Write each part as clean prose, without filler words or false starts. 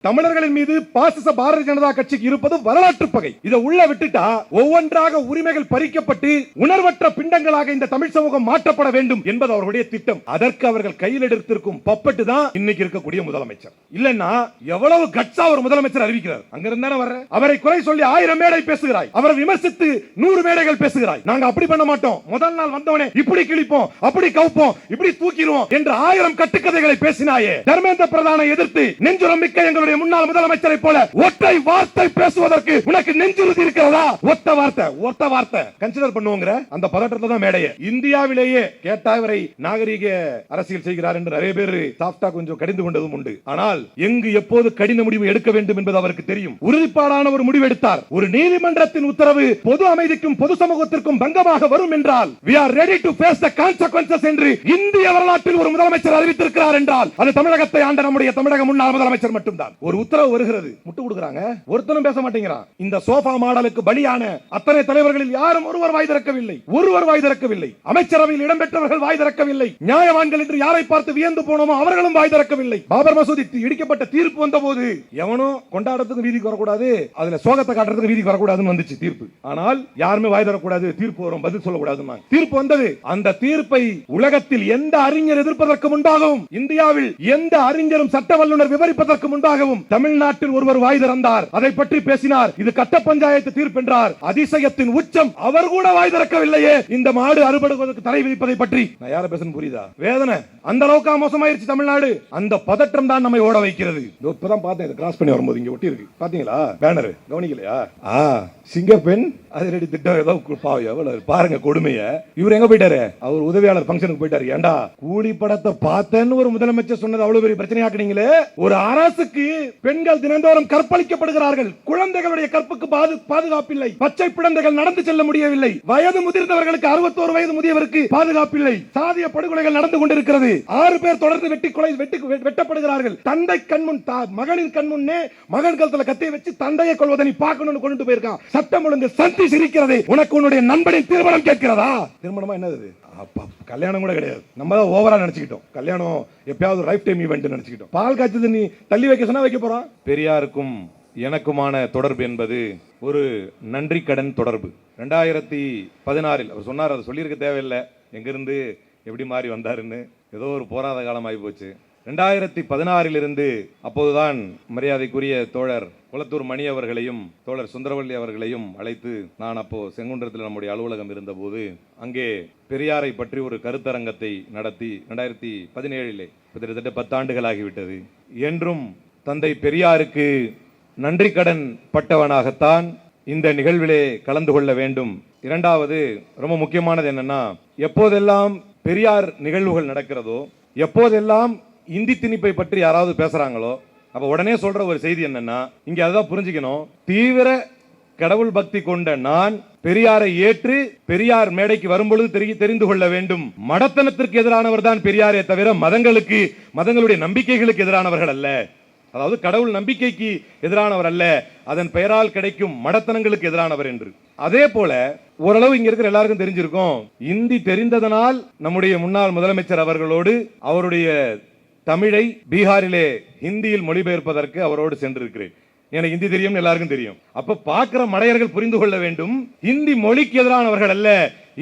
தமிழர்களின் மீது பாசிச பாரதிய ஜனதா கட்சிக்கு இருப்பது வரலாற்று பகை. இதை உள்ள விட்டுட்டா ஒவ்வொன்றாக உரிமைகள் பறிக்கப்பட்டு உணர்வற்ற பிண்டங்களாக இந்த தமிழ் சமூகம் மாற்றப்பட வேண்டும் என்பது அவர்களுடைய திட்டம். அதற்கு அவர்கள் கையில் எடுத்திருக்கும் பப்பட்டு தான் இன்னைக்கு இருக்கக்கூடிய முதலமைச்சர். இல்லன்னா எவ்வளவு கட்சா ஒரு முதலமைச்சர் அறிவிக்கிறார். அங்கிருந்தானே வர்ற அவரை குறை சொல்லி 1000 மேடை பேசுகிறாய், அவரை விமர்சித்து 100 மேடைகள் பேசுகிறாய். நாங்க அப்படி பண்ண மாட்டோம், முதல் நாள் வந்தவனே இப்படி கிழிப்போம், அப்படி கவுப்போம், இப்படி தூக்கிடுவோம் என்று 1000 கட்டுக்கதைகளை பேசினாயே. தர்மேந்திர பிரதானை எதிர்த்து நெஞ்சுரம் மிக்க எங்களுடைய முன்னாள் முதலமைச்சரை போல ஒற்றை வார்த்தை பேசுவதற்கு உனக்கு நெஞ்சுறுதி இருக்கிறதா? ஒத்த வார்த்தை கன்சிடர் பண்ணுவோங்கிற அந்த பதட்டத்துல தான் மேடையே. இந்தியாவிலேயே கேட்டா இவரை நாகரீக அரசியல் செய்கிறார் என்று நிறைய பேர் சாஃப்டா கொஞ்சம் கடிந்து கொண்டதும் உண்டு. ஆனால் எங்கு எப்போது கடின முடிவு எடுக்க வேண்டும் என்பது அவருக்கு தெரியும். உறுதிப்பாடான ஒரு முடிவு எடுத்தார். ஒரு நீதிமன்றத்தின் உத்தரவு பொது அமைதிக்கும் பொது சமூகத்திற்கும் பங்கமாக வரும் என்றால் we are ready to face the consequences என்று இந்திய வரலாற்றில் ஒரு முதலமைச்சர் அறிவித்திருக்கிறார் என்றால் அது தமிழகத்தை ஆண்ட நம்முடைய தமிழக முன்னாள் முதலமைச்சர் மட்டும்தான். ஒரு உத்தரவு வருகிறது, முட்டு கொடுக்கறாங்க, ஒருத்தனும் பேச மாட்டேங்கிறான். இந்த சோஃபா மாடலுக்கு பலியான அத்தனை தலைவர்களில் யாரும் ஒருவர் வாய் திறக்கவில்லை. அமைச்சரவையில் இடம்பெற்றவர்கள் வாய் திறக்கவில்லை. நியாயவான்கள் என்று யாரை பார்த்து வியந்து போனோமோ அவர்களும் வாய் திறக்கவில்லை. பாபர் மசூதி இடிக்கப்பட்ட தீர்ப்பு வந்தபோது எவனோ கொண்டாடத்துக்கு வீதிக்கு வரக்கூடாது, அதுல சோகத்தை காட்டுறதுக்கு வீதிக்கு வரக்கூடாதுன்னு வந்துச்சு தீர்ப்பு. ஆனால் யாருமே வாய் தரக்கூடாது, தீர்ப்பு வரும் பதில் சொல்லக்கூடாது. தீர்ப்பு வந்தது. அந்த தீர்ப்பை உலகத்தில் எந்த அறிஞர் எதிர்ப்பதற்கு முன்பாகவும், இந்தியாவில் எந்த அறிஞரும் சட்ட வல்லுநர் விவரிப்பதற்கு முன்பாகவும் தமிழ்நாட்டில் ஒருவர் வாய் திறந்தார். அதை பற்றி பேசினார். இது கட்ட பஞ்சாயத்து தீர்ப்பு என்றார். அதிசயத்தின் உச்சம். அவர் கூட வாய் திறக்கவில்லையே. இந்த மாடு அறுபடுவதற்கு தடை விதிப்பதை பற்றி நான் யார பேசணும் புரியுதா? வேதனை அந்த அளவுக்கு மோசமாயிருச்சு தமிழ்நாடு. அந்த பதற்றம் தான் நம்மை ஓட வைக்கிறது. இப்பதான் பார்த்தேன், கிராஸ் பண்ணி வரும்போது இங்க ஒட்டி இருக்கு பாத்தீங்களா பேனர், கவனிக்கலையா? சிங்கப்பெண் அதிரடி திட்டம் ஏதோ பாருங்க கொடுமைய. இவர் எங்க போயிட்டாரு? அவர் உதவியாளர் பங்கனுக்கு போயிட்டாரு. ஏண்டா கூலி படத்தை பார்த்தேன்னு ஒரு முதலமைச்சர் சொன்னது அவ்வளவு பெரிய பிரச்சனையாக்குனீங்களே. ஒரு அரசுக்கு பெண்கள் தினந்தோறும் கற்பழிக்கப்படுகிறார்கள். குழந்தைகளுடைய கற்புக்கு பாதுகாப்பில்லை. பச்சை குழந்தைகள் நடந்து செல்ல முடியவில்லை. வயது முதிர்ந்தவர்களுக்கு 61 வயது முதியவருக்கு பாதுகாப்பில்லை. சாதிய படுகொலைகள் நடந்து கொண்டிருக்கிறது. 6 பேர் தொடர்ந்து வெட்டப்படுகிறார்கள். தந்தை கண்முன், மகனின் கண்முன்னே மகன் கழுத்துல கத்தியை வச்சு தந்தையை கொள்வதை நீ பார்க்கணும்னு கொண்டு போயிருக்கான். சட்டம் ஒழுங்கு சந்தி சிரிக்கிறது. உனக்கு உன்னுடைய நண்பனின் திருமணம் கேட்கிறதா? திருமணமா என்னது? கல்யாணம் கூட கிடையாது. நம்ம தான் ஓவரா நினைச்சுக்கிட்டோம். கல்யாணம் எப்பயாவது லைஃப் டைம் ஈவென்ட் நினைச்சுக்கிட்டோம். பால் காய்ச்சது நீ தள்ளி வைக்க சொன்னா வைக்க போறோம். பெரியாருக்கும் எனக்குமான தொடர்பு என்பது ஒரு நன்றி கடன் தொடர்பு. 2016 அவர் சொன்னார், அதை சொல்லியிருக்க தேவையில்லை, எங்கிருந்து எப்படி மாறி வந்தாருன்னு. ஏதோ ஒரு போராத காலம் ஆகி போச்சு. 2016 இருந்து அப்போதுதான் மரியாதைக்குரிய தோழர் குளத்தூர் மணி அவர்களையும் தோழர் சுந்தரவல்லி அவர்களையும் அழைத்து, நான் அப்போ செங்குன்றத்தில் நம்முடைய அலுவலகம் இருந்தபோது அங்கே பெரியாரை பற்றி ஒரு கருத்தரங்கத்தை நடத்தி 2017 கிட்டத்தட்ட 10 ஆண்டுகள் ஆகிவிட்டது. என்றும் தந்தை பெரியாருக்கு நன்றி கடன் பட்டவனாகத்தான் இந்த நிகழ்விலே கலந்து கொள்ள வேண்டும். இரண்டாவது ரொம்ப முக்கியமானது என்னன்னா, எப்போதெல்லாம் பெரியார் நிகழ்வுகள் நடக்கிறதோ, எப்போதெல்லாம் இந்தி திணிப்பை பற்றி யாராவது பேசுறாங்களோ, அப்ப உடனே சொல்ற ஒரு செய்தி என்னன்னா, இங்க அதான் புரிஞ்சுக்கணும், தீவிர கடவுள் பக்தி கொண்ட நான் பெரியாரை ஏற்று பெரியார் மேடைக்கு வரும்பொழுது தெரிந்து கொள்ள வேண்டும், மடத்தனத்திற்கு எதிரானவர் தான் பெரியாரே தவிர மதங்களுடைய நம்பிக்கைகளுக்கு எதிரானவர்கள் அல்ல. அதாவது கடவுள் நம்பிக்கைக்கு எதிரானவர் அல்ல, அதன் பெயரால் கிடைக்கும் மடத்தனங்களுக்கு எதிரானவர் என்று. அதே போல ஓரளவு இங்க இருக்கிற எல்லாருக்கும் தெரிஞ்சிருக்கும், இந்தி தெரிந்ததனால் நம்முடைய முன்னாள் முதலமைச்சர் அவர்களோடு அவருடைய தமிழை பீகாரிலே ஹிந்தியில் மொழிபெயர்ப்பதற்கு அவரோடு சென்றிருக்கிறேன். எனக்கு ஹிந்தி தெரியும், எல்லாருக்கும் தெரியும். அப்ப பார்க்கிற மடையர்கள் புரிந்து கொள்ள வேண்டும், இந்தி மொழிக்கு எதிரானவர்கள் அல்ல,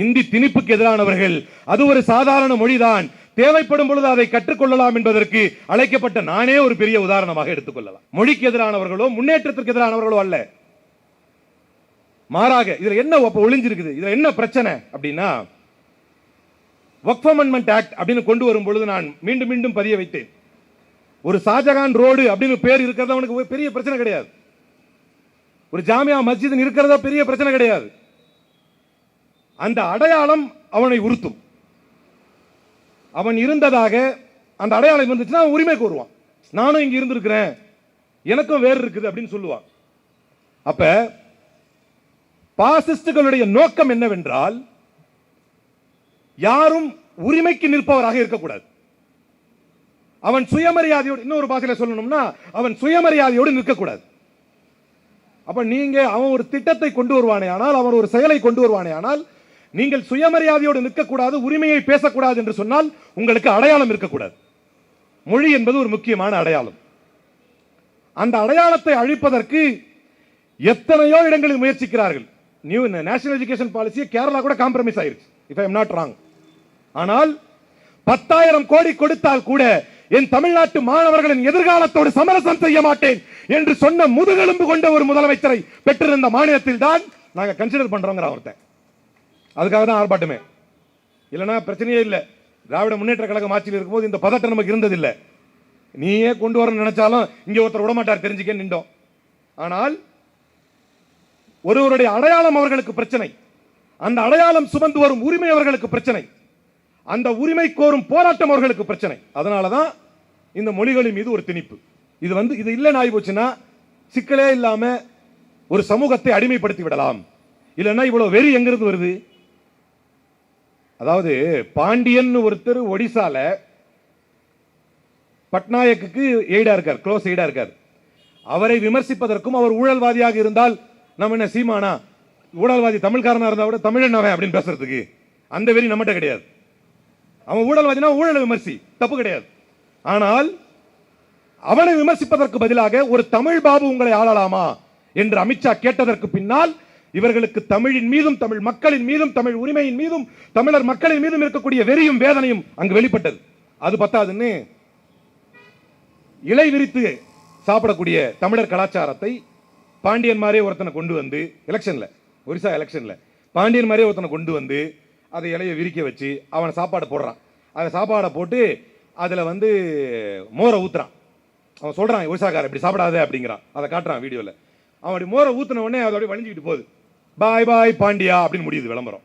இந்தி திணிப்புக்கு எதிரானவர்கள். அது ஒரு சாதாரண மொழிதான், தேவைப்படும் பொழுது அதை கற்றுக்கொள்ளலாம் என்பதற்கு அழைக்கப்பட்ட நானே ஒரு பெரிய உதாரணமாக எடுத்துக்கொள்ளலாம். மொழிக்கு எதிரானவர்களோ முன்னேற்றத்திற்கு எதிரானவர்களோ அல்ல. மாறாக இதுல என்ன ஒளிஞ்சிருக்குது, இதுல என்ன பிரச்சனை அப்படின்னா, வக்ஃப் அமெண்ட்மென்ட் ஆக்ட் அப்படின்னு கொண்டு வரும் பொழுது நான் மீண்டும் மீண்டும் பதிய வைத்தேன், ஒரு ஷாஜகான் ரோடு அப்படின்னு பேர் இருக்கிறது அவனுக்கு பெரிய பிரச்சனை கிடையாது, ஒரு ஜாமியா மஸ்ஜித் இருக்கிறதா பெரிய பிரச்சனை கிடையாது. அந்த அடையாளம் அவனை உறுத்தும். அவன் இருந்ததாக அந்த அடையாளம் இருந்துச்சுன்னா உரிமை கோருவான், நானும் இங்க இருந்திருக்கிறேன், எனக்கும் வேறு இருக்குது அப்படின்னு சொல்லுவான். அப்ப பாசிஸ்டுகளுடைய நோக்கம் என்னவென்றால், யாரும் உரிமைக்கு நிற்பவராக இருக்கக்கூடாது. அவன் சுயமரியாதையோடு, இன்னொரு பாஷையில சொல்லணும்னா அவன் சுயமரியாதையோடு நிற்கக்கூடாது. அப்ப நீங்க அவன் ஒரு திட்டத்தை கொண்டு வருவானே ஆனால், அவன் ஒரு செயலை கொண்டு வருவானே ஆனால், நீங்கள் சுயமரியாதையோடு நிற்கக்கூடாது, உரிமையை பேசக்கூடாது என்று சொன்னால் உங்களுக்கு அடையாளம் இருக்கக்கூடாது. மொழி என்பது ஒரு முக்கியமான அடையாளம். அந்த அடையாளத்தை அழிப்பதற்கு எத்தனையோ இடங்களில் முயற்சிக்கிறார்கள். நியூ நேஷனல் எஜுகேஷன் பாலிசியை கேரளா கூட காம்ப்ரமைஸ் ஆயிருச்சு, if I am not wrong. ஆனால் 10,000 கோடி கொடுத்தால் கூட என் தமிழ்நாட்டு மாணவர்களின் எதிர்காலத்தோடு சமரசம் செய்ய மாட்டேன் என்று சொன்ன முதுகெலும்பு கொண்ட ஒரு முதலமைச்சரை பெற்றிருந்த மாநிலத்தில் தான் நாங்க கன்சிடர் பண்றோங்கிற ஒருத்தன். அதுக்காக தான் ஆர்ப்பாட்டமே, இல்லைன்னா பிரச்சனையே இல்லை. திராவிட முன்னேற்ற கழகம் ஆட்சியில் இருக்கும்போது இந்த பதட்டம் நமக்கு இருந்ததில்லை. நீயே கொண்டு வரணும்னு நினைச்சாலும் இங்கே ஒருத்தர் விடமாட்டார், தெரிஞ்சுக்க நின்றோம். ஆனால் ஒருவருடைய அடையாளம் அவர்களுக்கு பிரச்சனை, அந்த அடையாளம் சுமந்து வரும் உரிமை அவர்களுக்கு பிரச்சனை, அந்த உரிமை கோரும் போராட்டம் அவர்களுக்கு பிரச்சனை. அதனாலதான் இந்த மொழிகளின் மீது ஒரு திணிப்பு. இது இல்லைன்னு ஆகி போச்சுன்னா சிக்கலே இல்லாம ஒரு சமூகத்தை அடிமைப்படுத்தி விடலாம். இல்லைன்னா இவ்வளவு வெறி எங்கிருந்து வருது? அதாவது பாண்டியன் ஒருத்தர் ஒடிசால பட்நாயக்கு எய்டா இருக்கார், க்ளோஸ் எய்டா இருக்கார். அவரை விமர்சிப்பதற்கும் அவர் ஊழல்வாதியாக இருந்தால் நம்ம என்ன சீமானா ஊழல்வாதி தமிழ்காரனா இருந்தா கூட தமிழன் அவன் அப்படின்னு பேசுறதுக்கு அந்த வெறி நம்மகிட்ட கிடையாது. அவன் ஊழல்வாதினா ஊழலை விமர்சி, தப்பு கிடையாது. ஆனால் அவனை விமர்சிப்பதற்கு பதிலாக ஒரு தமிழ் பாபு உங்களை ஆளலாமா என்று அமித்ஷா கேட்டதற்கு பின்னால் இவர்களுக்கு தமிழின் மீதும் தமிழ் மக்களின் மீதும் தமிழ் உரிமையின் மீதும் தமிழர் மக்களின் மீதும் இருக்கக்கூடிய வெறியும் வேதனையும் அங்கு வெளிப்பட்டது. அது பத்தாதுன்னு இலை விரித்து சாப்பிடக்கூடிய தமிழர் கலாச்சாரத்தை பாண்டியன் மாதிரியே ஒருத்தனை கொண்டு வந்து எலெக்ஷன்ல, ஒரிசா எலெக்ஷன்ல பாண்டியன் மாதிரியே ஒருத்தனை கொண்டு வந்து அதை இலையை விரிக்க வச்சு அவன் சாப்பாடு போடுறான். அதை சாப்பாடை போட்டு அதுல வந்து மோரை ஊத்துறான். அவன் சொல்றான் ஒரிசாக்கார இப்படி சாப்பிடாத அப்படிங்கிறான். அதை காட்டுறான் வீடியோல. அவன் அப்படி மோரை ஊத்தின உடனே அதோட வழிஞ்சிக்கிட்டு போகுது. பாய் பாய் பாண்டியா அப்படின்னு முடியுது விளம்பரம்.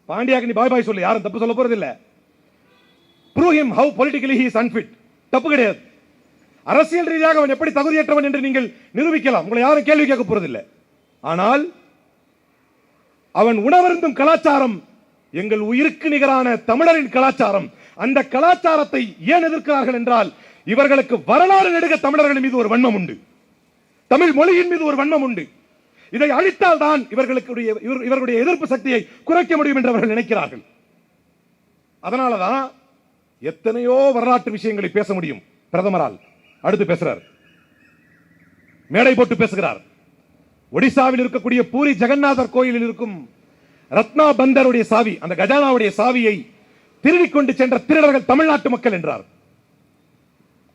பாண்டியாக்கு நீ பாய் பாய் சொல்லு, யாரும் தப்பு சொல்ல போறது இல்ல. Prove him have politically he is unfit, தப்பு கிடையாது. அரசியல் ரீதியாக அவன் எப்படி தகுதியற்றவன் என்று நீங்கள் நிரூபிக்கலாம், உங்களை யாரும் கேள்வி கேட்க போறதில்லை. ஆனால் அவன் உணவருந்தும் கலாச்சாரம் எங்கள் உயிருக்கு நிகரான தமிழரின் கலாச்சாரம். அந்த கலாச்சாரத்தை ஏன் எதிர்க்கிறார்கள் என்றால் இவர்களுக்கு வரலாறு நெடுக தமிழர்கள் மீது ஒரு வன்மம் உண்டு, தமிழ் மொழியின் மீது ஒரு வன்மம் உண்டு. இதை அழித்தால் தான் இவர்களுடைய எதிர்ப்பு சக்தியை குறைக்க முடியும் என்று அவர்கள் நினைக்கிறார்கள். அதனாலதான் எத்தனையோ வரலாற்று விஷயங்களை பேச முடியும் பிரதமரால். அடுத்து பேசுறார், மேடை போட்டு பேசுகிறார். ஒடிசாவில் இருக்கக்கூடிய பூரி ஜெகநாதர் கோயிலில் இருக்கும் ரத்னா பந்தருடைய சாவி, அந்த கஜானாவுடைய சாவியை திருடிக்கொண்டு சென்ற திருடர்கள் தமிழ்நாட்டு மக்கள் என்றார்.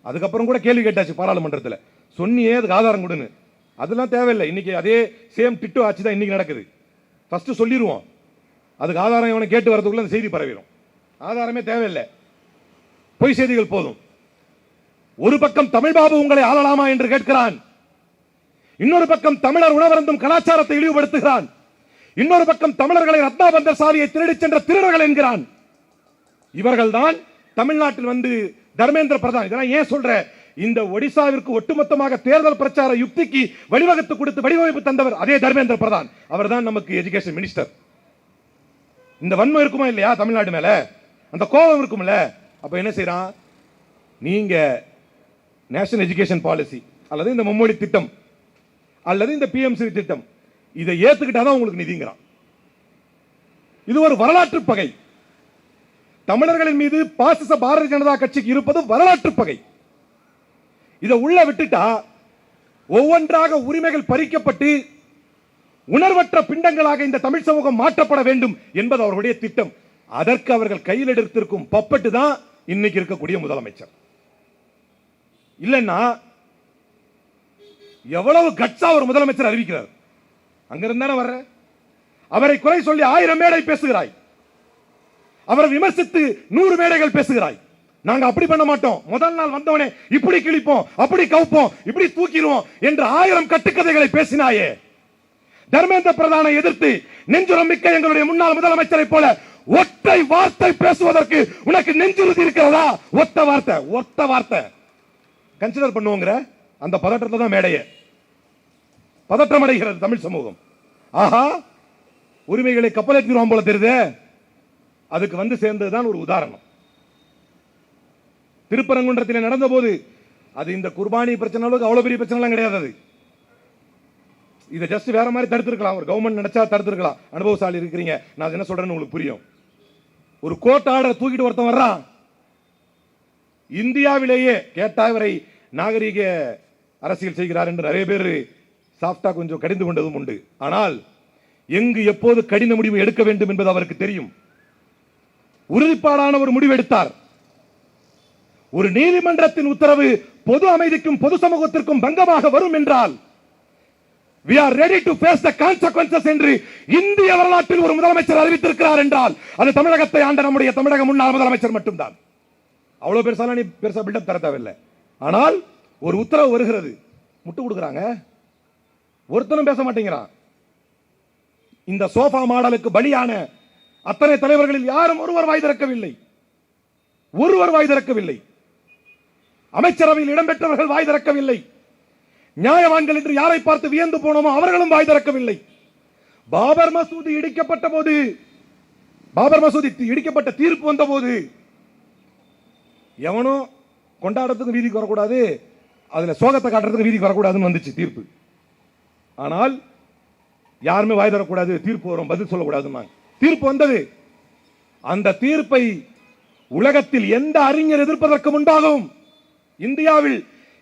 அதுக்கப்புறம் கூட கேள்வி கேட்டாச்சு பாராளுமன்றத்தில், சொன்னியே அதுக்கு ஆதாரம் கொடுன்னு. அதெல்லாம் தேவையில்லை, இன்னைக்கு அதே சேம் டிட்டோ ஆட்சி தான் இன்னைக்கு நடக்குது. ஃபர்ஸ்ட் சொல்லிடுவோம், அதுக்கு ஆதாரம் இவனை கேட்டு வரதுக்குள்ள அந்த செய்தி பரவிடும். ஆதாரமே தேவையில்லை, பொய் செய்திகள் போதும். ஒரு பக்கம் தமிழ் பாபு உங்களை ஆளலாமா என்று கேட்கிறான், இன்னொரு பக்கம் தமிழர் உணவருந்தும் கலாச்சாரத்தை இழிவுபடுத்துகிறான், இன்னொரு பக்கம் தமிழர்களை ரத்னாபந்தர் சாவியை திருடி சென்ற திருடர்கள் என்கிறான். இவர்கள் தான் தமிழ்நாட்டில் வந்து தர்மேந்திர பிரதான். இதெல்லாம் ஏன் சொல்ற, இந்த ஒடிசாவிற்கு ஒட்டுமொத்தமாக தேர்தல் பிரச்சார யுக்திக்கு வழிவகுத்து கொடுத்து வடிவமைப்பு தந்தவர் அதே தர்மேந்திர பிரதான். அவர் தான் நமக்கு எஜுகேஷன் மினிஸ்டர். இந்த வன்மம் இருக்குமா இல்லையா தமிழ்நாடு மேல, அந்த கோபம் இருக்கும்ல. அப்ப என்ன செய்யறான், நீங்க நேஷனல் எஜுகேஷன் பாலிசி அல்லது இந்த மும்மொழி திட்டம் அல்லது இந்த பிஎம்சி திட்டம் இதை ஏத்துக்கிட்டாதான் உங்களுக்கு நிதிங்கிறான். இது ஒரு வரலாற்று பகை. தமிழர்களின் மீது பாசிச பாரதிய ஜனதா கட்சிக்கு இருப்பது வரலாற்று பகை. இதை உள்ள விட்டுட்டா ஒவ்வொன்றாக உரிமைகள் பறிக்கப்பட்டு உணர்வற்ற பிண்டங்களாக இந்த தமிழ் சமூகம் மாற்றப்பட வேண்டும் என்பது அவர்களுடைய திட்டம். அதற்கு அவர்கள் கையில் எடுத்திருக்கும் பப்பட்டு தான் இன்னைக்கு இருக்கக்கூடிய முதலமைச்சர். இல்லைன்னா எவ்வளவு கட்சா ஒரு முதலமைச்சர் அறிவிக்கிறார். அங்கிருந்தானே வர்ற, அவரை குறை சொல்லி 1000 மேடை பேசுகிறாய், அவரை விமர்சித்து 100 மேடைகள் பேசுகிறாய். நாங்க அப்படி பண்ண மாட்டோம், முதல் நாள் வந்தவனே இப்படி கிழிப்போம், அப்படி கவுப்போம், இப்படி தூக்கிடுவோம் என்று 1000 கட்டுக்கதைகளை பேசினாயே. தர்மேந்திர பிரதானை எதிர்த்து நெஞ்சுரம் மிக்க எங்களுடைய முன்னாள் முதலமைச்சரை போல ஒற்றை வார்த்தை பேசுவதற்கு உனக்கு நெஞ்சுறுதி இருக்கிறதா? ஒத்த வார்த்தை கன்சிடர் பண்ணுவோங்கிற அந்த பதற்றத்தை தான் மேடைய பதற்றம் அடைகிறது தமிழ் சமூகம். ஆஹா, உரிமைகளை கப்பலேற்றிடுவோம் போல தெரியுது. அதுக்கு வந்து சேர்ந்ததுதான் ஒரு உதாரணம். திருப்பரங்குன்றத்தில் நடந்த போது அது இந்த குர்பானி பிரச்சனை அவ்வளவு பெரிய பிரச்சனை எல்லாம் கிடையாது. அது இதை ஜஸ்ட் வேற மாதிரி தடுத்திருக்கலாம், ஒரு கவர்மெண்ட் நினைச்சா தடுத்திருக்கலாம். அனுபவசாலி இருக்கிறீங்க, நான் என்ன சொல்றேன்னு உங்களுக்கு புரியும். ஒரு கோர்ட் ஆர்டர் தூக்கிட்டு ஒருத்தன் வர்றான், இந்தியாவிலேயே கேட்டா இவரை நாகரீக அரசியல் செய்கிறார் என்று நிறைய பேர் சாஃப்டா கொஞ்சம் கடிந்து கொண்டதும் உண்டு. ஆனால் எங்கு எப்போது கடின முடிவு எடுக்க வேண்டும் என்பது அவருக்கு தெரியும். உறுதிப்பாடான ஒரு முடிவு எடுத்தார். ஒரு நீதிமன்றத்தின் உத்தரவு பொது அமைதிக்கும் பொது சமூகத்திற்கும் பங்கமாக வரும் என்றால் we are ready to face the consequences என்று இந்திய வரலாற்றில் ஒரு முதலமைச்சர் அறிவித்திருக்கிறார் என்றால் அது தமிழகத்தை ஆண்ட நம்முடைய தமிழக முன்னாள் முதலமைச்சர் மட்டும்தான். அவ்வளவு பெருசா பில்டப் தர தேவையில்லை. ஆனால் ஒரு உத்தரவு வருகிறது, முட்டு கொடுக்குறாங்க, ஒருத்தனும் பேச மாட்டேங்கிறான். இந்த சோஃபா மாடலுக்கு பலியான அத்தனை தலைவர்களில் யாரும் ஒருவர் வாய் திறக்கவில்லை. அமைச்சரவையில் இடம்பெற்றவர்கள் வாய் திறக்கவில்லை. நியாயவான்கள் என்று யாரை பார்த்து வியந்து போனோமோ அவர்களும் வாய் திறக்கவில்லை. பாபர் மசூதி இடிக்கப்பட்ட தீர்ப்பு வந்த போது எவனோ கொண்டாடத்துக்கு வீதிக்கு வரக்கூடாது, அதுல சோகத்தை காட்டுறதுக்கு வீதிக்கு வரக்கூடாதுன்னு வந்துச்சு தீர்ப்பு. ஆனால் யாருமே வாய் தரக்கூடாது, தீர்ப்பு வரும், பதில் சொல்லக்கூடாது. தீர்ப்பு வந்தது. அந்த தீர்ப்பை உலகத்தில் எந்த அறிஞர் எதிர்ப்பதற்கு முன்பாகவும், இந்தியாவில்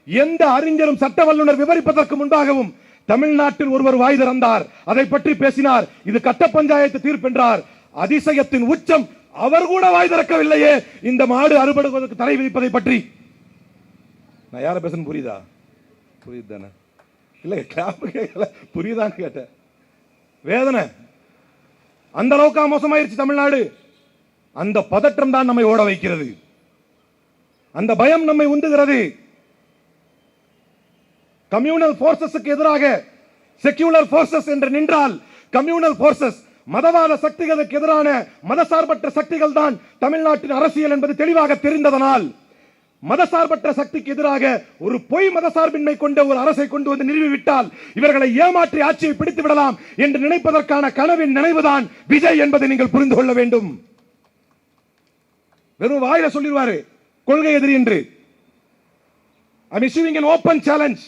எந்த அறிஞரும் சட்ட வல்லுநர் விவரிப்பதற்கு முன்பாகவும் தமிழ்நாட்டில் ஒருவர் வாய் திறந்தார், அதை பற்றி பேசினார். இது கட்ட பஞ்சாயத்து தீர்ப்பு என்றார். அதிசயத்தின் உச்சம், அவர் கூட வாய் திறக்கவில்லையே இந்த மாடு அறுபடுவதற்கு தடை விதிப்பதை பற்றி. நான் யார பேசணும் புரியுதா? புரியுது தானே? இல்ல கேட்கல, புரியுதான்னு கேட்டேன். வேதனை அந்த அளவுக்கு மோசமாயிருச்சு தமிழ்நாடு. அந்த பதற்றம் தான் நம்மை ஓட வைக்கிறது. அந்த பயம் நம்மை உந்துகிறது. கம்யூனல் போர்சஸுக்கு எதிராக செக்யூலர் போர்சஸ் என்று நின்றால், கம்யூனல் போர்சஸ் மதவாத சக்திகளுக்கு எதிரான மதசார்பற்ற சக்திகள் தான் தமிழ்நாட்டின் அரசியல் என்பது தெளிவாக தெரிந்ததனால், மதசார்பற்ற சக்திக்கு எதிராக ஒரு பொய் மதசார்பின்மை கொண்ட ஒரு அரசை கொண்டு வந்து நிறுவிவிட்டால் இவர்களை ஏமாற்றி ஆட்சியை பிடித்து விடலாம் என்று நினைப்பதற்கான கனவின் நினைவுதான் விஜய் என்பதை நீங்கள் புரிந்து கொள்ள வேண்டும். வெறும் வாயில சொல்லிடுவாரு கொள்கை எதிரி என்று. I'm issuing an open challenge.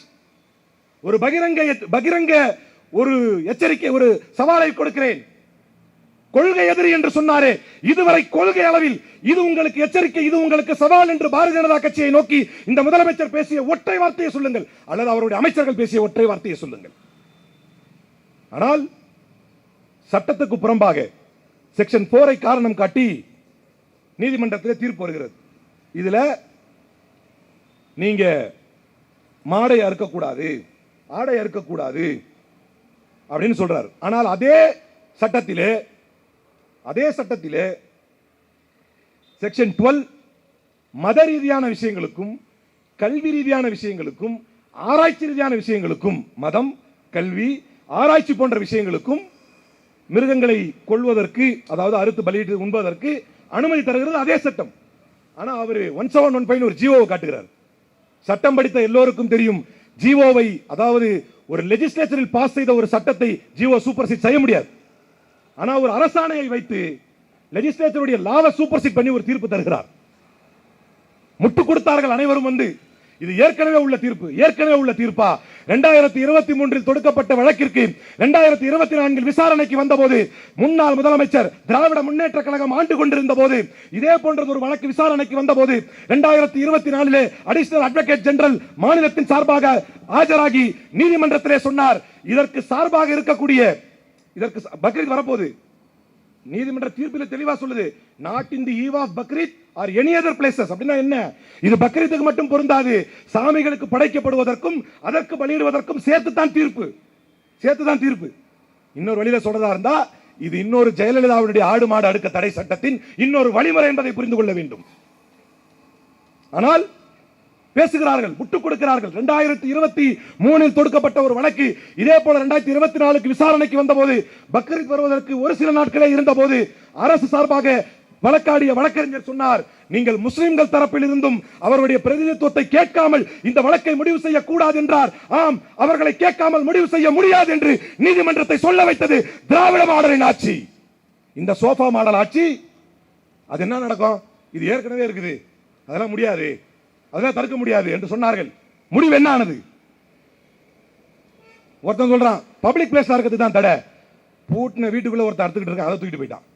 ஒரு பகிரங்க ஒரு எச்சரிக்கை, ஒரு சவாலை கொடுக்கிறேன். கொள்கை எதிரி என்று சொன்னாரே, இதுவரை கொள்கை அளவில் இது உங்களுக்கு எச்சரிக்கை, இது உங்களுக்கு சவால் என்று பாரதிய ஜனதா கட்சியை நோக்கி இந்த முதலமைச்சர் பேசிய ஒற்றை வார்த்தையை சொல்லுங்கள், அல்லது அவருடைய அமைச்சர்கள் பேசிய ஒற்றை வார்த்தையை சொல்லுங்கள். ஆனால் சட்டத்துக்கு புறம்பாக செக்ஷன் 4 காரணம் காட்டி நீதிமன்றத்தில் தீர்ப்பு வருகிறது. இதுல நீங்க மாடை அறுக்கக்கூடாது, ஆடை அறுக்கக்கூடாது அப்படின்னு சொல்றாரு. ஆனால் அதே சட்டத்திலே செக்ஷன் 12 மத ரீதியான விஷயங்களுக்கும் கல்வி ரீதியான விஷயங்களுக்கும் ஆராய்ச்சி ரீதியான விஷயங்களுக்கும், மதம், கல்வி, ஆராய்ச்சி போன்ற விஷயங்களுக்கும் மிருகங்களை கொள்வதற்கு, அதாவது அறுத்து பலியிட்டு உண்பதற்கு அனுமதி தருகிறது அதே சட்டம். ஆனா அவரு 1715 ஒரு ஜிஓவை காட்டுகிறார். சட்டம் படித்த எல்லோருக்கும் தெரியும், ஜிஓவை, அதாவது ஒரு லெஜிஸ்லேச்சரில் பாஸ் செய்த ஒரு சட்டத்தை ஜிஓ சூப்பர்சீட் செய்ய முடியாது. ஆனா ஒரு அரசாணையை வைத்து லெஜிஸ்லேச்சருடைய லாவை சூப்பர்சீட் பண்ணி ஒரு தீர்ப்பு தருகிறார். முட்டு கொடுத்தார்கள் அனைவரும் வந்து. இது ஏற்கனவே உள்ள தீர்ப்பா? 2023 தொடுக்கப்பட்ட வழக்கிற்கு 2024 விசாரணைக்கு வந்தபோது, முன்னாள் முதலமைச்சர் திராவிட முன்னேற்ற கழகம் ஆண்டு கொண்டிருந்த போது இதே போன்ற ஒரு வழக்கு விசாரணைக்கு வந்தபோது 2024 அடிஷனல் அட்வொகேட் ஜெனரல் மாநிலத்தின் சார்பாக ஆஜராகி நீதிமன்றத்திலே சொன்னார், இதற்கு சார்பாக இருக்கக்கூடிய, இதற்கு பக்ரீத் வரப்போகுது, நீதிமன்ற தீர்ப்பில் தெளிவா சொல்லுது, not in the eve of Bakrid or any other places. அப்படின்னா என்ன? இது பக்ரீத்துக்கு மட்டும் பொருந்தாது, சாமிகளுக்கு படைக்கப்படுவதற்கும் அதற்கு பலியிடுவதற்கும் சேர்த்துதான் தீர்ப்பு. இன்னொரு வழியில சொல்றதா இருந்தா, இது இன்னொரு ஜெயலலிதாவுடைய ஆடு மாடு அடுக்க தடை சட்டத்தின் இன்னொரு வழிமுறை என்பதை புரிந்து கொள்ள வேண்டும். ஆனால் பேசுகிறார்கள், முட்டுக் கொடுக்கிறார்கள். 2023 தொடுக்கப்பட்ட ஒரு வழக்கு இதே போல 2024 விசாரணைக்கு வந்தபோது, பக்ரீத் வருவதற்கு ஒரு சில நாட்களே இருந்த போது அரசு சார்பாக வழக்காடிய வழக்கறிஞர் சொன்னார், நீங்கள் முஸ்லிம்கள் தரப்பில் இருந்தும் அவருடைய பிரதிநிதித்துவத்தை கேட்காமல் இந்த வழக்கை முடிவு செய்ய கூடாது என்றார். ஆம், அவர்களை கேட்காமல் முடிவு செய்ய முடியாது என்று நீதிமன்றத்தை சொல்ல வைத்தது திராவிட மாடலின் ஆட்சி. இந்த சோஃபா மாடல் ஆட்சி. அது என்ன நடக்கும்? இது ஏற்கனவே இருக்குது, அதெல்லாம் முடியாது, அதெல்லாம் தடுக்க முடியாது என்று சொன்னார்கள். முடிவு என்ன ஆனது? ஒருத்தன் சொல்றான் பப்ளிக் பிளேஸ்ல இருக்கிறது தான் தடை, பூட்டின வீட்டுக்குள்ள ஒருத்தன் அறுத்துக்கிட்டு இருக்கான், அதை தூக்கிட்டு போயிட்டான்.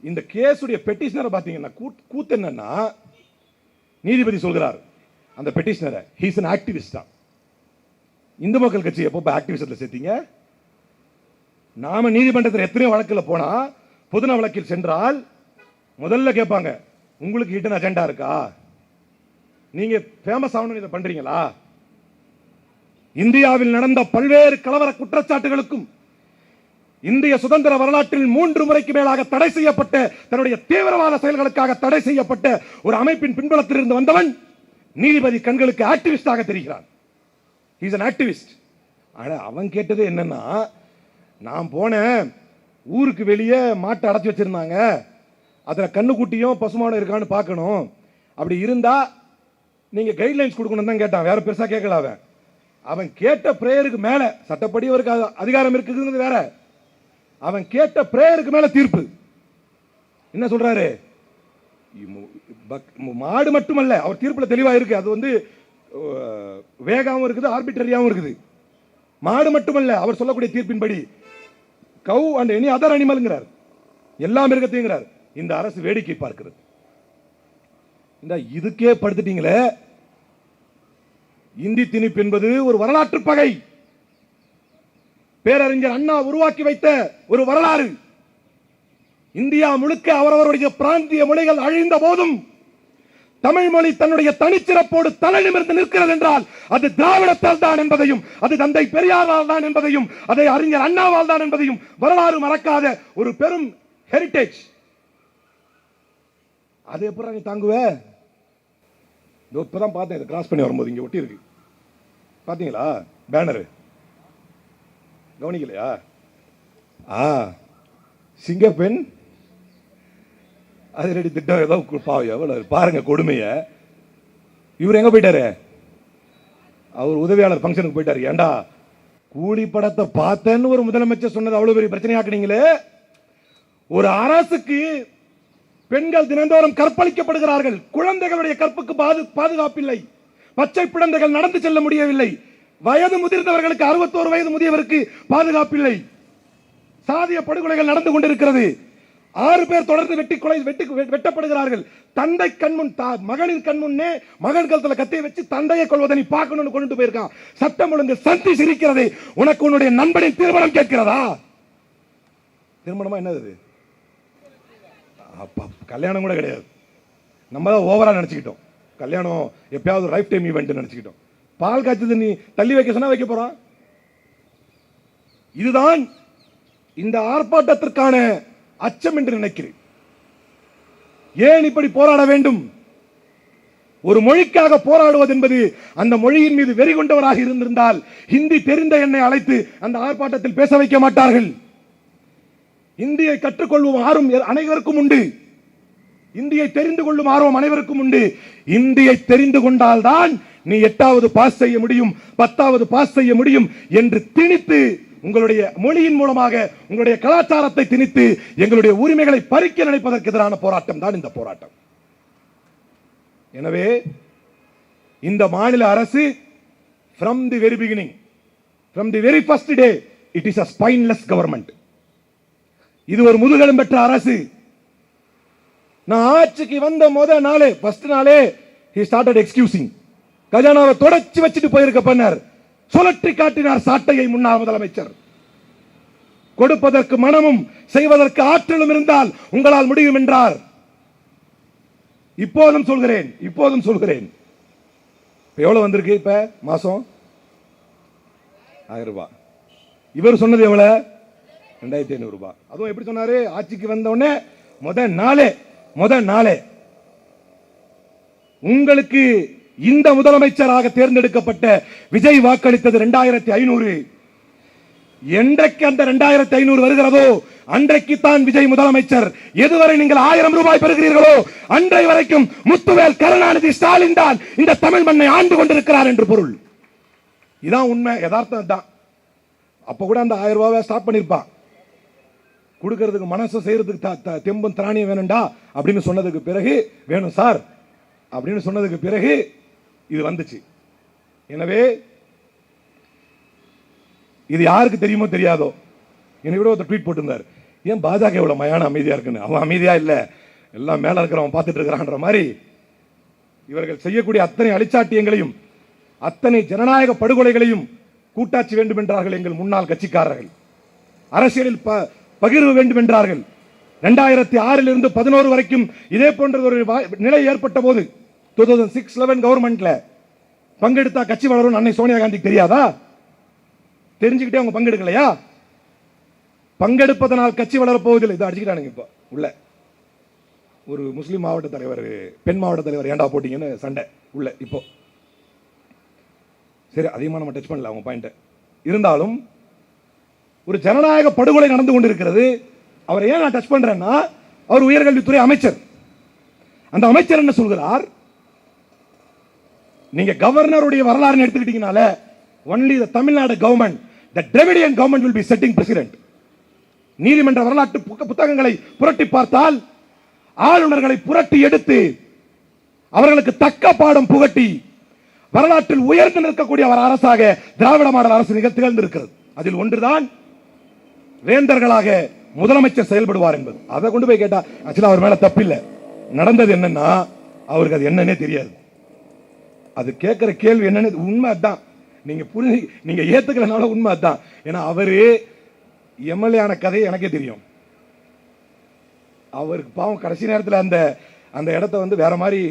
இந்த கேஸுடைய பெட்டிஷனரை பாத்தீங்கன்னா கூத்து என்னன்னா, நீதிபதி சொல்கிறார், அந்த பெட்டிஷனரை. ஹி இஸ் an ஆக்டிவிஸ்டா. இந்து மக்கள் கட்சி எப்போ ஆக்டிவிஸ்ட்ல சேர்த்தீங்க? நாம நீதிமன்றத்தில் எத்தனையோ வழக்கில் போனா, பொதுநல வழக்கில் சென்றால் முதல்ல கேட்பாங்க, உங்களுக்கு ஹிடன் அஜெண்டா இருக்கா? நீங்க ஃபேமஸ் ஆகணும் இதை பண்றீங்களா? இந்தியாவில் நடந்த பல்வேறு கலவர குற்றச்சாட்டுகளுக்கும் இந்திய சுதந்திர வரலாற்றில் 3 முறைக்கு மேலாக தடை செய்யப்பட்ட, தன்னுடைய தீவிரவாத செயல்களுக்காக தடை செய்யப்பட்ட ஒரு அமைப்பின் பின்புலத்தில் இருந்து வந்தவன் நீதிபதி கண்களுக்கு ஆக்டிவிஸ்டாக தெரிகிறான். he is an activist. ஆனா அவன் கேட்டது என்னன்னா, நான் போனேன், ஊருக்கு வெளியே மாட்டை அடைச்சி வச்சிருந்தாங்க, அதுல கண்ணுக்குட்டியும் பசுமானம் இருக்கான்னு பார்க்கணும், அப்படி இருந்தா நீங்க கைட்லைன்ஸ் கொடுக்கணும் தான் கேட்டான். வேற பெருசா கேட்கல. அவன் கேட்ட பிரேயருக்கு மேல, சட்டப்படி அவருக்கு அதிகாரம் இருக்குங்கிறது வேற, அவன் கேட்ட பிரேயருக்கு மேல தீர்ப்பு என்ன சொல்றாரு? மாடு மட்டுமல்ல, அவர் தீர்ப்புல தெளிவா இருக்கு. அது வந்து வேகாவும் இருக்குது, ஆர்பிட்ரரியாவும் இருக்குது. மாடு மட்டுமல்ல, அவர் சொல்லக்கூடிய தீர்ப்பின்படி கவ் அண்ட் எனி அதர் அனிமல்ங்கிறார், எல்லா மிருகத்தையும் இந்த அரசு வேடிக்கை பார்க்கிறது. இந்த இதுக்கே படுத்துட்டீங்களே. இந்தி திணிப்பு என்பது ஒரு வரலாற்று பகை. பேரறிஞர் அண்ணா உருவாக்கி வைத்த ஒரு வரலாறு. இந்தியா முழுக்க அவரவருடைய பிராந்திய மொழிகள் அழிந்த போதும் தமிழ் மொழி தன்னுடைய தனிச்சிறப்போடு தலை நிமிர்ந்து நிற்கிறது என்றால் அது திராவிடத்தால் தான் என்பதையும், அது தந்தை பெரியாரால் தான் என்பதையும், அதை அறிஞர் அண்ணாவால் தான் என்பதையும் வரலாறு மறக்காத ஒரு பெரும் ஹெரிடேஜ். அதை எப்படி நீ தாங்குவ? இப்பதான் பார்த்தேன், இதை கிராஸ் பண்ணி வரும்போது இங்க ஒட்டி இருக்கு, பாத்தீங்களா பேனரு? கவனிக்கலையா? சிங்கப்பெண் அதிரடி திட்டம் ஏதோ பாருங்க கொடுமைய. இவர் எங்க போயிட்டாரு? அவர் உதவியாளர் ஃபங்க்ஷனுக்கு போயிட்டாரு. ஏண்டா கூலி படத்தை பார்த்தேன்னு ஒரு முதலமைச்சர் சொன்னது அவ்வளவு பெரிய பிரச்சனையாக்குனீங்களே. ஒரு அரசுக்கு பெண்கள் தினந்தோறும் கற்பழிக்கப்படுகிறார்கள், குழந்தைகளுடைய கற்புக்கு பாதுகாப்பில்லை, பச்சை குழந்தைகள் நடந்து செல்ல முடியவில்லை, வயது முதிர்ந்தவர்களுக்கு 61 வயது முதியவருக்கு பாதுகாப்பில்லை, சாதிய படுகொலைகள் நடந்து கொண்டிருக்கிறது, 6 பேர் தொடர்ந்து வெட்டப்படுகிறார்கள். தந்தை கண்முன், மகனின் கண்முன்னே மகன் கழுத்துல கத்தியை வச்சு தந்தையை கொள்வதை நீ பார்க்கணும்னு கொண்டு போயிருக்கான். சட்டம் ஒழுங்கு சந்தி சிரிக்கிறது. உனக்கு உன்னுடைய நண்பனின் திருமணம் கேட்கிறதா? திருமணமா என்னது? கல்யாணம் கூட கிடையாது. நம்ம தான் ஓவரா நினைச்சுக்கிட்டோம். கல்யாணம் எப்பயாவது லைஃப் டைம் ஈவென்ட் நினைச்சுக்கிட்டோம். பால் காய்ச்சது நீ தள்ளி வைக்க சொன்னா வைக்க போறான். இதுதான் இந்த ஆர்ப்பாட்டத்திற்கான அச்சம் என்று நினைக்கிறேன். ஏன் இப்படி போராட வேண்டும்? ஒரு மொழிக்காக போராடுவது என்பது, அந்த மொழியின் மீது வெறி கொண்டவராக இருந்திருந்தால் ஹிந்தி தெரிந்த என்னை அழைத்து அந்த ஆர்ப்பாட்டத்தில் பேச வைக்க மாட்டார்கள். இந்தியை கற்றுக்கொள்ளும் ஆர்வம் அனைவருக்கும் உண்டு, இந்தியை தெரிந்து கொள்ளும் ஆர்வம் அனைவருக்கும் உண்டு. இந்தியை தெரிந்து கொண்டால்தான் நீ 8வது பாஸ் செய்ய முடியும், 10வது பாஸ் செய்ய முடியும் என்று திணித்து, உங்களுடைய மொழியின் மூலமாக உங்களுடைய கலாச்சாரத்தை திணித்து எங்களுடைய உரிமைகளை பறிக்க நினைப்பதற்கு எதிரான போராட்டம் தான் இந்த போராட்டம். எனவே இந்த மாநில அரசு from the very beginning, from the very first day, it is a spineless government. இது ஒரு முதுகெலும் பெற்ற அரசு. நான் ஆட்சிக்கு வந்த முதல் நாளே, ஃபர்ஸ்ட் நாளே he started excusing. கஜானாவை தொடச்சி வச்சுட்டு போயிருக்க பண்ணார், சுழற்றி காட்டினார் சாட்டையை முன்னாள் முதலமைச்சர். கொடுப்பதற்கு மனமும் செய்வதற்கு ஆற்றலும் இருந்தால் உங்களால் முடியும் என்றார். இப்போதும் சொல்கிறேன். எவ்வளவு வந்திருக்கு இப்ப மாசம்? 1000 ரூபாய். இவர் சொன்னது எவ்வளவு? 2500 ரூபாய். அதுவும் எப்படி சொன்னாரு? ஆட்சிக்கு வந்த உடனே முதல் நாளே உங்களுக்கு இந்த முதலமைச்சராக தேர்ந்தெடுக்கப்பட்ட விஜய் வாக்களித்தது 2500. என்றைக்கு அந்த 2500 வருகிறதோ அன்றைக்கு தான் விஜய் முதலமைச்சர். எதுவரை நீங்கள் 1000 ரூபாய் பெறுகிறீர்களோ அன்றை வரைக்கும் முத்துவேல் கருணாநிதி ஸ்டாலின் தான் இந்த தமிழ் மண்ணை ஆண்டு கொண்டிருக்கிறார் என்று பொருள். இதான் உண்மை, யதார்த்தம் தான். அப்ப கூட அந்த 1000 ரூபாய் ஸ்டாப் பண்ணிருப்பான். கொடுக்கிறதுக்கு மனசு செய்யறதுக்கு தெம்பும் திராணியம் வேணும்டா அப்படின்னு சொன்னதுக்கு பிறகு, வேணும் சார் அப்படின்னு சொன்னதுக்கு பிறகு இது வந்துச்சு. எனவே இது யாருக்கு தெரியுமோ தெரியாதோ, என்னை விட ஒருத்தர் ட்வீட் போட்டிருந்தார், ஏன் பாஜக இவ்வளவு மயான அமைதியா இருக்குன்னு. அவன் அமைதியா இல்ல, எல்லாம் மேல இருக்கிறவன் பார்த்துட்டு இருக்கிறான்ற மாதிரி இவர்கள் செய்யக்கூடிய அத்தனை அழிச்சாட்டியங்களையும் அத்தனை ஜனநாயக படுகொலைகளையும் கூட்டாட்சி வேண்டும் என்றார்கள் எங்கள் முன்னாள் கட்சிக்காரர்கள். அரசியலில் பகிர்வு வேண்டும் என்றார்கள். 2006 இருந்து 11 வரைக்கும் இதே போன்ற ஒரு நிலை ஏற்பட்ட போது 2006-11 கவர்மெண்ட்ல பங்கெடுத்தா கட்சி வளரும் அன்னை சோனியா காந்திக்கு தெரியாதா? தெரிஞ்சுக்கிட்டே அவங்க பங்கெடுக்கலையா? பங்கெடுப்பதனால் கட்சி வளரப் போவதில்லை. இதை அடிச்சுக்கிட்டானுங்க. இப்போ உள்ள ஒரு முஸ்லீம் மாவட்ட தலைவர், பெண் மாவட்ட தலைவர் ஏண்டா போட்டீங்கன்னு சண்டை உள்ள. இப்போ சரி, அதிகமாக நம்ம டச் பண்ணல அவங்க பாயிண்ட். இருந்தாலும் ஒரு ஜனநாயக படுகொலை நடந்து கொண்டிருக்கிறது. அவரை ஏன் நான் டச் பண்றேன்னா, அவர் உயர்கல்வித்துறை அமைச்சர். அந்த அமைச்சர் என்ன சொல்கிறார்? நீங்க கவர்னருடைய வரலாறு எடுத்துக்கிட்டீங்கனால only the Tamil Nadu government, the Dravidian government will be setting president. நீதிமன்ற வரலாற்று புத்தகங்களை புரட்டி பார்த்தால் ஆளுநர்களை புரட்டி எடுத்து அவர்களுக்கு தக்க பாடம் புகட்டி வரலாற்றில் உயர்ந்து நிற்கக்கூடிய ஒரு அரசாக திராவிட மாடல் அரசு திகழ்ந்திருக்கிறது. அதில் ஒன்றுதான் வேந்தர்களாக முதலமைச்சர் செயல்படுவார் என்பது. அதை கொண்டு போய் கேட்டா ஆக்சுவலா அவர் மேல தப்பில்லை. நடந்தது என்னன்னா, அவருக்கு அது என்னன்னே தெரியாது. அது கேட்கிற கேள்வி என்னன்னு உண்மை அதான். நீங்க ஏத்துக்கலனால உண்மை அதான். ஏன்னா அவரு எம்எல்ஏ ஆன கதை எனக்கே தெரியும். அவருக்கு பாவம் கடைசி நேரத்தில் அந்த இடத்த வேற மாதிரி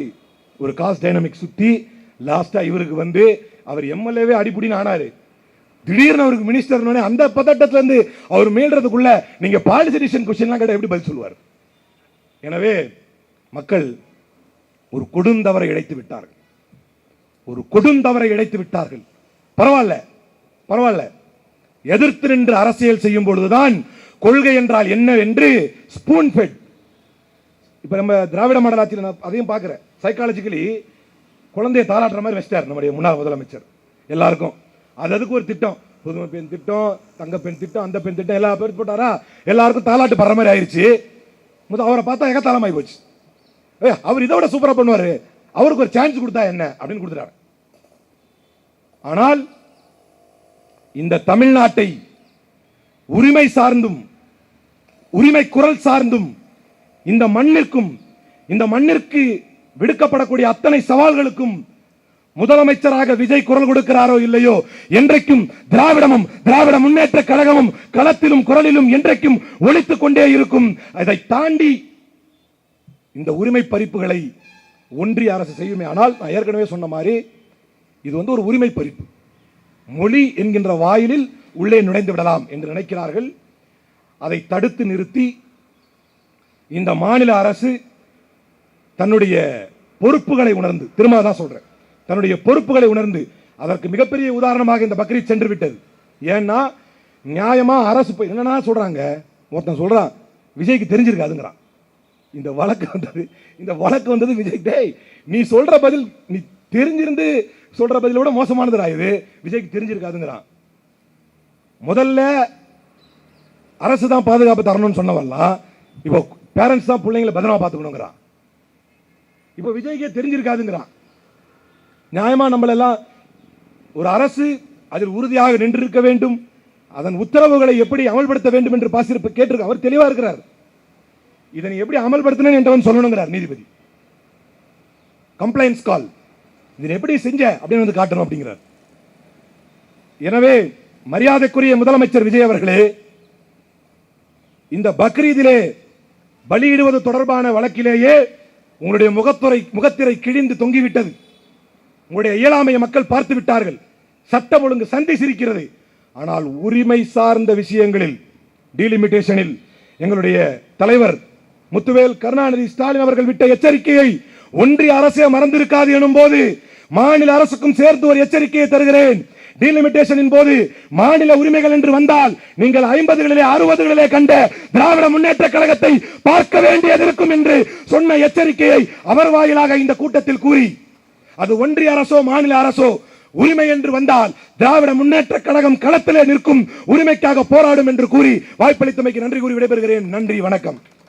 ஒரு காஸ்ட் டைனமிக் சுத்தி லாஸ்டா இவருக்கு அவர் எம்எல்ஏவே அடிப்படின்னு ஆனாரு. திடீர்னு அவருக்கு மினிஸ்டர் அந்த பதட்டத்துல இருந்து அவர் மீள்றதுக்குள்ள நீங்க பாலிசி டிசிஷன் கொஸ்டின்லாம் கேட்ட எப்படி பதில் சொல்லுவார்? எனவே மக்கள் ஒரு கொடுந்தவரை இழைத்து விட்டார்கள். ஒரு கொடுந்தவரை இழைத்து விட்டார்கள். பரவாயில்ல. எதிர்த்து நின்று அரசியல் செய்யும் பொழுதுதான் கொள்கை என்றால் என்ன என்று ஸ்பூன் ஃபெட். இப்ப நம்ம திராவிட மாடல் ஆட்சியில் அதையும் பார்க்கிறேன். சைக்காலஜிக்கலி குழந்தையை தாளாட்டுற மாதிரி வச்சிட்டார் நம்முடைய முன்னாள் முதலமைச்சர். எல்லாருக்கும் அதுக்கு ஒரு திட்டம், புதுமை பெண் திட்டம், தங்க பெண் திட்டம், அந்த பெண் திட்டம், எல்லா பேரும் போட்டாரா, எல்லாருக்கும் தாளாட்டு படுற மாதிரி ஆயிடுச்சு. அவரை பார்த்தா எகத்தாளமாயி போச்சு. அவர் இதை விட சூப்பரா பண்ணுவாரு, அவருக்கு ஒரு சான்ஸ் கொடுத்தா என்ன அப்படின்னு கொடுத்துட்டாரு. ஆனால் இந்த தமிழ்நாட்டை உரிமை சார்ந்தும் உரிமை குரல் சார்ந்தும் இந்த மண்ணிற்கும் இந்த மண்ணிற்கு விடுக்கப்படக்கூடிய அத்தனை சவால்களுக்கும் முதலமைச்சராக விஜய் குரல் கொடுக்கிறாரோ இல்லையோ, என்றைக்கும் திராவிடமும் திராவிட முன்னேற்ற கழகமும் களத்திலும் குரலிலும் என்றைக்கும் ஒலித்துக் கொண்டே இருக்கும். அதை தாண்டி இந்த உரிமை பறிப்புகளை ஒன்றிய அரசு செய்யுமே. ஆனால் நான் ஏற்கனவே சொன்ன மாதிரி இது ஒரு உரிமை பறிப்பு. மொழி என்கின்ற வாயிலில் உள்ளே நுழைந்து விடலாம் என்று நினைக்கிறார்கள். அதை தடுத்து நிறுத்தி இந்த மாநில அரசு தன்னுடைய பொறுப்புகளை உணர்ந்து, திரும்ப தான் சொல்றேன், தன்னுடைய பொறுப்புகளை உணர்ந்து, அதற்கு மிகப்பெரிய உதாரணமாக இந்த பக்ரீத் சென்று விட்டது. ஏன்னா நியாயமா அரசு என்னன்னா சொல்றாங்க, ஒருத்தன் சொல்றான் விஜய்க்கு தெரிஞ்சிருக்காதுங்கிறான். இந்த வழக்கு வந்தது விஜய். டேய், நீ சொல்ற பதில், நீ தெரிஞ்சிருந்து சொல்ற பதிலோட மோசமானதுடா இது. விஜய்க்கு தெரிஞ்சிருக்காதுங்கிறான். முதல்ல அரசு தான் பாதுகாப்பு தரணும்னு சொன்னவெல்லாம் இப்போ பேரண்ட்ஸ் தான் பிள்ளைங்களை பத்திரமா பார்த்துக்கணுங்கிறான். இப்போ விஜய்க்கே தெரிஞ்சிருக்காதுங்கிறான். நியாயமா நம்மளெல்லாம் ஒரு அரசு அதில் உறுதியாக நின்றிருக்க வேண்டும், அதன் உத்தரவுகளை எப்படி அமல்படுத்த வேண்டும் என்று பாசிருப்பு கேட்டிருக்க. அவர் தெளிவா இருக்கிறார். இதனை எப்படி அமல்படுத்தினேன் என்றவன் சொல்லணுங்கிறார் நீதிபதி. கம்ப்ளைண்ட்ஸ் கால், இதனை எப்படி செஞ்ச அப்படின்னு காட்டணும் அப்படிங்கிறார். எனவே மரியாதைக்குரிய முதலமைச்சர் விஜய் அவர்களே, இந்த பக்ரீதிலே பலியிடுவது தொடர்பான வழக்கிலேயே உங்களுடைய முகத்திரை கிழிந்து தொங்கிவிட்டது. உங்களுடைய இயலாமையை மக்கள் பார்த்து விட்டார்கள். சட்டம் ஒழுங்கு சந்தி சிரிக்கிறது. ஆனால் உரிமை சார்ந்த விஷயங்களில் டீலிமிட்டேஷனில் எங்களுடைய தலைவர் முத்துவேல் கருணாநிதி ஸ்டாலின் அவர்கள் விட்ட எச்சரிக்கையை ஒன்றிய அரசே மறந்திருக்காது எனும் போது மாநில அரசுக்கும் சேர்த்து ஒரு எச்சரிக்கையை தருகிறேன். டீலிமிட்டேஷனின் போது மாநில உரிமைகள் என்று வந்தால் நீங்கள் 50களிலே 60களிலே கண்ட திராவிட முன்னேற்ற கழகத்தை பார்க்க வேண்டியது இருக்கும் என்று சொன்ன எச்சரிக்கையை அவர் வாயிலாக இந்த கூட்டத்தில் கூறி, அது ஒன்றிய அரசோ மாநில அரசோ உரிமை என்று வந்தால் திராவிட முன்னேற்ற கழகம் களத்திலே நிற்கும், உரிமைக்காக போராடும் என்று கூறி வாய்ப்பளித்தமைக்கு நன்றி கூறி விடைபெறுகிறேன். நன்றி, வணக்கம்.